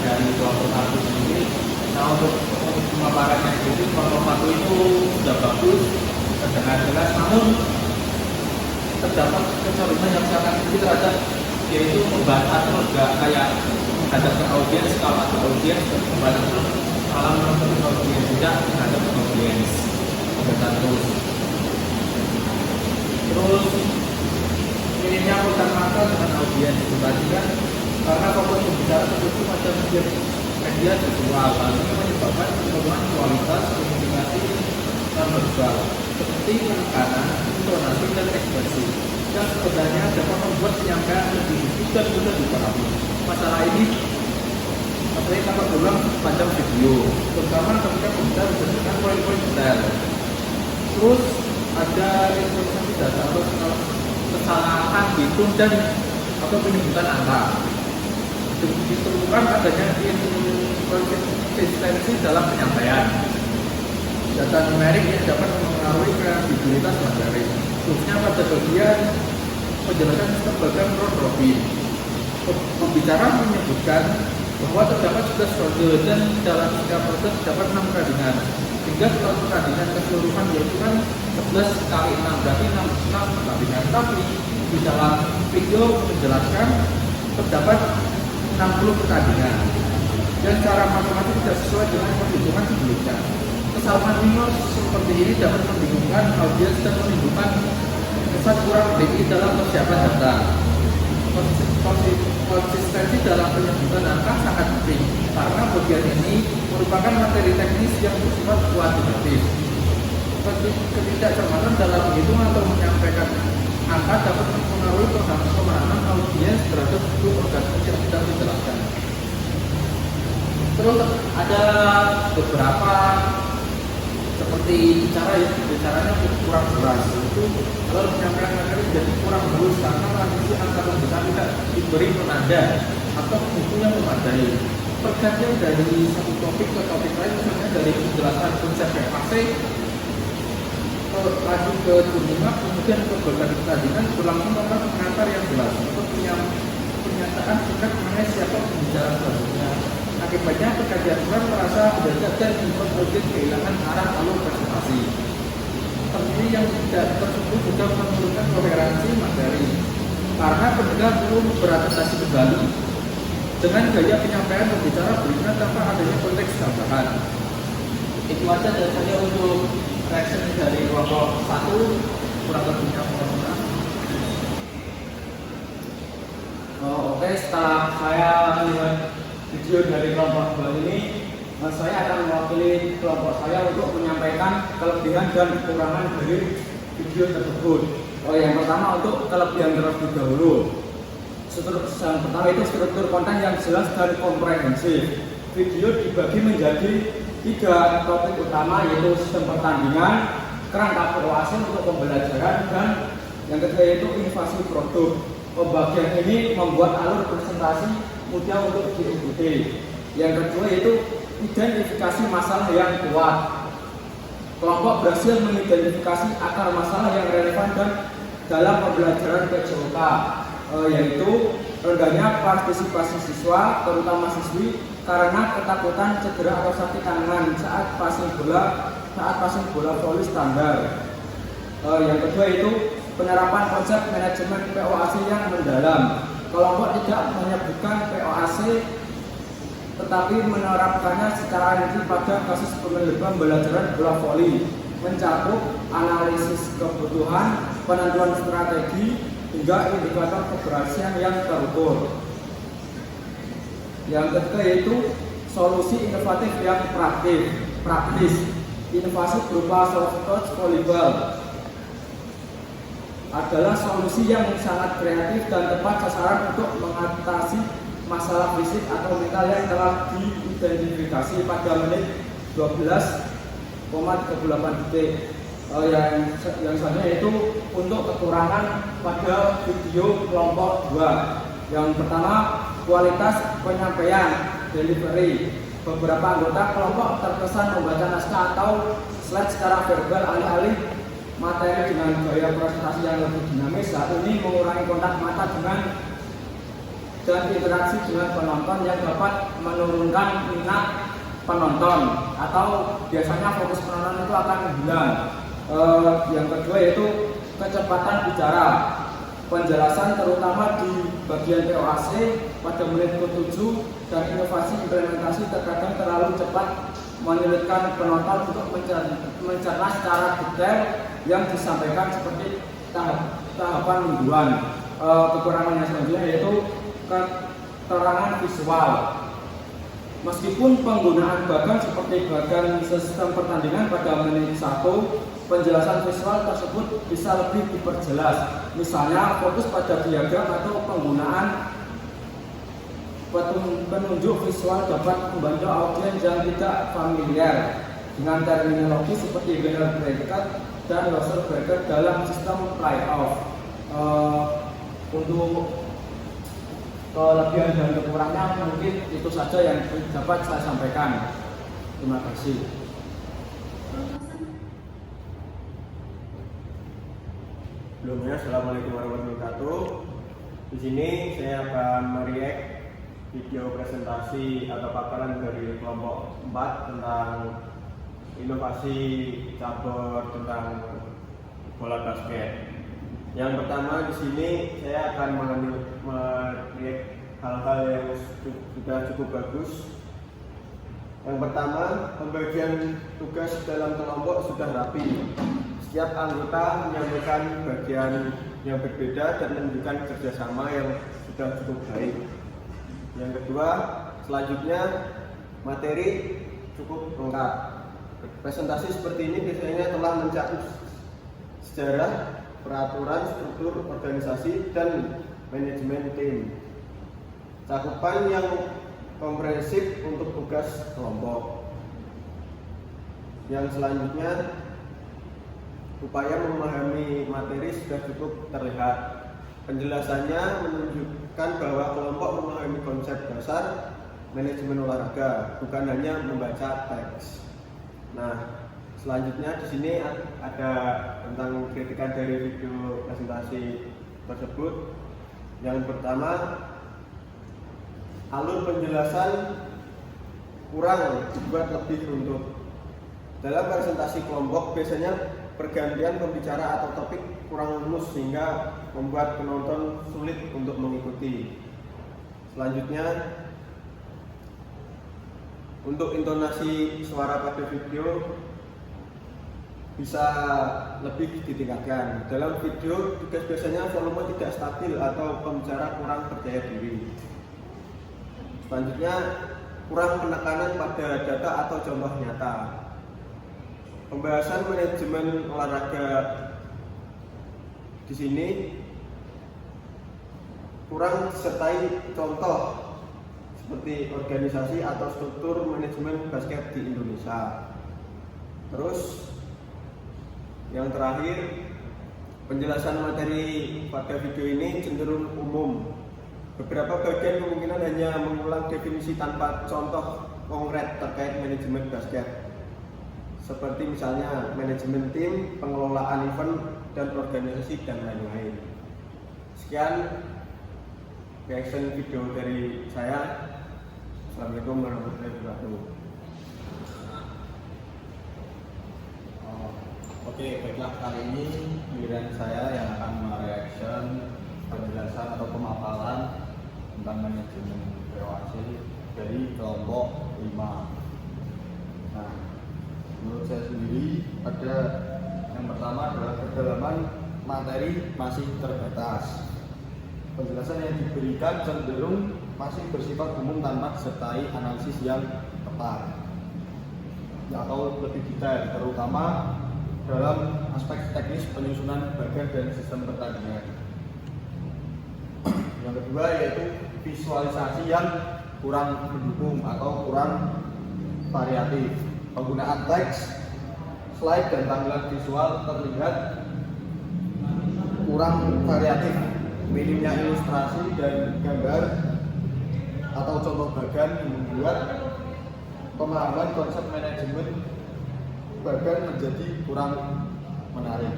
Dari kelompok satu sendiri. Nah, untuk pemaparannya itu kelompok satu itu sudah bagus, terdengar jelas, namun terdapat kecolongan yang sangat tinggi terhadap, yaitu membahas atau enggak kayak menghadap ke audiens, kalau ada audiens membahas malah menonton audiens, tidak menghadap ke audiens terus. Terus minimnya kontak mata dengan audiens itu tadi kan, karena fokus pembicara itu macam media visual, lalu menyebabkan penurunan kualitas komunikasi non-verbal seperti penekanan, intonasi, dan ekspresi yang sebenarnya dapat membuat penyampaian lebih lucu dan mudah dipahami. Masalah ini seperti dapat berulang sepanjang video, terutama ketika pembicara memberikan poin-poin detail. Terus ada informasi data atau kesalahan hitung dan atau penyebutan angka. Ditemukan adanya inkonsistensi dalam penyampaian. Data numerik yang dapat mempengaruhi kredibilitas materi, khususnya pada bagian penjelasan sistem bagian Robi. Pembicara menyebutkan bahwa terdapat 11 ronde dan dalam setiap ronde terdapat 6 pertandingan. Hingga total pertandingan keseluruhan yaitu kan 11 kali 6 berarti 6 pertandingan. Tapi di dalam video menjelaskan terdapat 60 pertandingan dan secara matematik tidak sesuai dengan perhitungan sebelumnya. Kesalahan minor seperti ini dapat membingungkan audiens dan menimbulkan kesan kurang teliti dalam persiapan data. Konsistensi dalam penyebutan angka sangat penting karena bagian ini merupakan materi teknis yang bersifat kuantitatif. Ketidakcermatan dalam menghitung atau menyampaikan angka dapat mempengaruhi pemahaman audiens terhadap sebuah organisasi yang sedang dijelaskan. Terus ada beberapa seperti bicaranya kurang jelas, itu kalau penyampaian materi jadi kurang halus karena transisi antar pembicara tidak diberi penanda atau buku yang memadai. Pergantian dari satu topik ke topik lain, misalnya dari penjelasan konsep PAC lanjut ke tuningan, kemudian ke bagian pertandingan berlangsung tanpa pengantar yang jelas untuk pernyataan singkat mengenai siapa pembicara selanjutnya. Akibatnya pengkajian kurang merasa mendadak dan membuat audiens kehilangan arah alur presentasi. Seperti yang tidak tersebut juga menurunkan toleransi materi karena pendengar perlu beradaptasi kembali dengan gaya penyampaian pembicara berikutnya tanpa adanya konteks tambahan. Itu aja dari saya untuk reaction dari kelompok 1 kurang lebihnya mohon. Oke, setelah saya melihat video dari kelompok 2 ini, saya akan mewakili kelompok saya untuk menyampaikan kelebihan dan kekurangan dari video tersebut. Yang pertama untuk kelebihan terlebih dahulu. Yang pertama itu struktur konten yang jelas dan komprehensif. Video dibagi menjadi 3 topik utama, yaitu sistem pertandingan, kerangka POAC untuk pembelajaran, dan yang kedua yaitu inovasi produk. Pembagian ini membuat alur presentasi mudah untuk diikuti. Yang kedua yaitu identifikasi masalah yang kuat. Kelompok berhasil mengidentifikasi akar masalah yang relevan dan dalam pembelajaran PJOK, yaitu rendahnya partisipasi siswa, terutama siswi, karena ketakutan cedera atau sakit tangan saat passing bola voli standar. Yang kedua itu penerapan konsep manajemen POAC yang mendalam. Kelompok tidak menyebutkan POAC tetapi menerapkannya secara rinci pada kasus pembelajaran bola voli, mencakup analisis kebutuhan, penentuan strategi, hingga indikator keberhasilan yang terukur. Yang ketiga yaitu solusi inovatif yang praktis. Inovasi berupa soft touch volleyball adalah solusi yang sangat kreatif dan tepat sasaran untuk mengatasi masalah fisik atau mental yang telah diidentifikasi pada menit 12,38 detik. Yang selanjutnya yaitu untuk kekurangan pada video kelompok 2. Yang pertama, kualitas penyampaian delivery. Beberapa anggota kelompok terkesan membaca naskah atau slide secara verbal alih-alih materi dengan gaya presentasi yang lebih dinamis. Saat ini mengurangi kontak mata dan interaksi dengan penonton yang dapat menurunkan minat penonton atau biasanya fokus penonton itu akan hilang. Yang kedua yaitu kecepatan bicara. Penjelasan terutama di bagian POAC pada menit ke-7 dan inovasi implementasi terkadang terlalu cepat menyulitkan penonton untuk mencerna secara detail yang disampaikan seperti tahapan mingguan. Kekurangan yang selanjutnya yaitu keterangan visual. Meskipun penggunaan bagan seperti bagan sistem pertandingan pada menit 1, penjelasan visual tersebut bisa lebih diperjelas. Misalnya fokus pada diagram atau penggunaan penunjuk visual dapat membantu audiens yang tidak familiar dengan terminologi seperti banner bracket dan loser bracket dalam sistem playoff. Untuk kelebihan dan kekurangannya mungkin itu saja yang dapat saya sampaikan. Terima kasih. Sebelumnya, assalamualaikum warahmatullahi wabarakatuh. Di sini saya akan mereact video presentasi atau paparan dari kelompok 4 tentang inovasi cabur tentang bola basket. Yang pertama di sini saya akan mereact hal-hal yang sudah cukup bagus. Yang pertama, pembagian tugas dalam kelompok sudah rapi. Setiap anggota menyampaikan bagian yang berbeda dan menunjukkan kerjasama yang sudah cukup baik. Yang kedua, selanjutnya materi cukup lengkap. Presentasi seperti ini biasanya telah mencakup sejarah, peraturan, struktur organisasi, dan manajemen tim. Cakupan yang komprehensif untuk tugas kelompok. Yang selanjutnya, upaya memahami materi sudah cukup terlihat. Penjelasannya menunjukkan bahwa kelompok memahami konsep dasar manajemen olahraga, bukan hanya membaca teks. Nah, selanjutnya di sini ada tentang kritikan dari video presentasi tersebut. Yang pertama, alur penjelasan kurang dibuat lebih runtut. Dalam presentasi kelompok biasanya pergantian pembicara atau topik kurang lurus sehingga membuat penonton sulit untuk mengikuti. Selanjutnya, untuk intonasi suara pada video bisa lebih ditingkatkan. Dalam video tugas biasanya volume tidak stabil atau pembicara kurang percaya diri. Selanjutnya, kurang penekanan pada data atau contoh nyata. Pembahasan manajemen olahraga di sini kurang disertai contoh seperti organisasi atau struktur manajemen basket di Indonesia. Terus yang terakhir, penjelasan materi pada video ini cenderung umum. Beberapa bagian kemungkinan hanya mengulang definisi tanpa contoh konkret terkait manajemen basket, seperti misalnya manajemen tim, pengelolaan event, dan organisasi, dan lain-lain. Sekian reaction video dari saya. Assalamualaikum warahmatullahi wabarakatuh. Oke, baiklah, kali ini giliran saya yang akan mereaction penjelasan atau pemaparan tentang manajemen POAC dari kelompok 5. Nah, menurut saya sendiri ada yang pertama adalah kedalaman materi masih terbatas. Penjelasan yang diberikan cenderung masih bersifat umum tanpa disertai analisis yang tepat atau lebih detail, terutama dalam aspek teknis penyusunan bagan dan sistem pertandingan. Yang kedua yaitu visualisasi yang kurang mendukung atau kurang variatif. Penggunaan teks, slide, dan tampilan visual terlihat kurang variatif. Minimnya ilustrasi dan gambar atau contoh bagan yang membuat pemahaman konsep manajemen bagan menjadi kurang menarik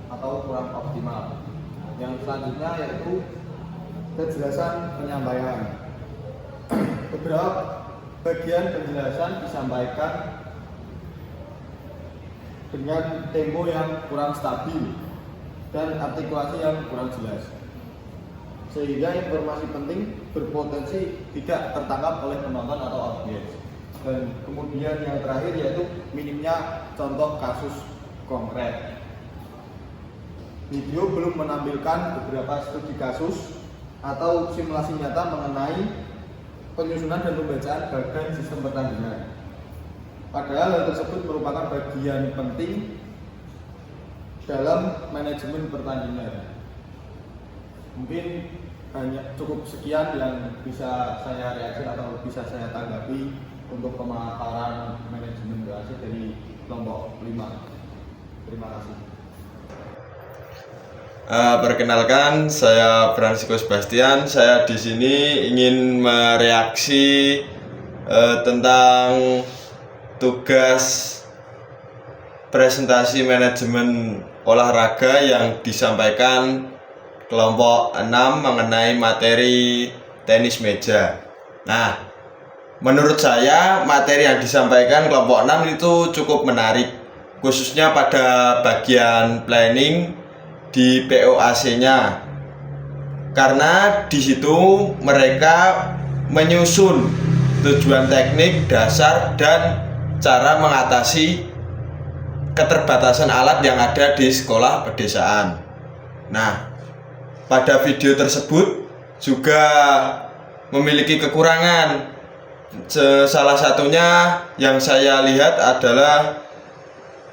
atau kurang optimal. Yang selanjutnya yaitu kejelasan penyampaian. Beberapa bagian penjelasan disampaikan dengan tempo yang kurang stabil dan artikulasi yang kurang jelas, sehingga informasi penting berpotensi tidak tertangkap oleh penonton atau audiens. Dan kemudian yang terakhir yaitu minimnya contoh kasus konkret. Video belum menampilkan beberapa studi kasus atau simulasi nyata mengenai penyusunan dan pembacaan bagan sistem pertandingan. Padahal hal tersebut merupakan bagian penting dalam manajemen pertandingan. Mungkin hanya cukup sekian yang bisa saya reaksi atau bisa saya tanggapi untuk pemaparan manajemen BAC dari kelompok 5. Terima kasih. Perkenalkan, saya Francisco Sebastian. Saya di sini ingin mereaksi tentang tugas presentasi manajemen olahraga yang disampaikan kelompok 6 mengenai materi tenis meja. Nah, menurut saya materi yang disampaikan kelompok 6 itu cukup menarik, khususnya pada bagian planning di POAC-nya. Karena di situ mereka menyusun tujuan teknik dasar dan cara mengatasi keterbatasan alat yang ada di sekolah pedesaan. Nah, pada video tersebut juga memiliki kekurangan. Salah satunya yang saya lihat adalah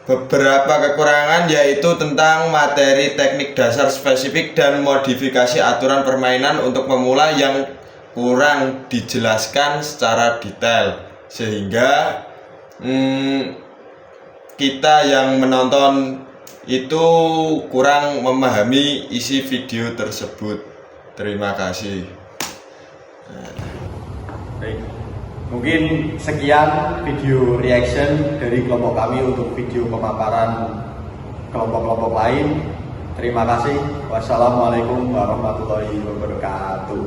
beberapa kekurangan, yaitu tentang materi teknik dasar spesifik dan modifikasi aturan permainan untuk pemula yang kurang dijelaskan secara detail, sehingga kita yang menonton itu kurang memahami isi video tersebut. Terima kasih. Baik, mungkin sekian video reaction dari kelompok kami untuk video pemaparan kelompok-kelompok lain. Terima kasih. Wassalamualaikum warahmatullahi wabarakatuh.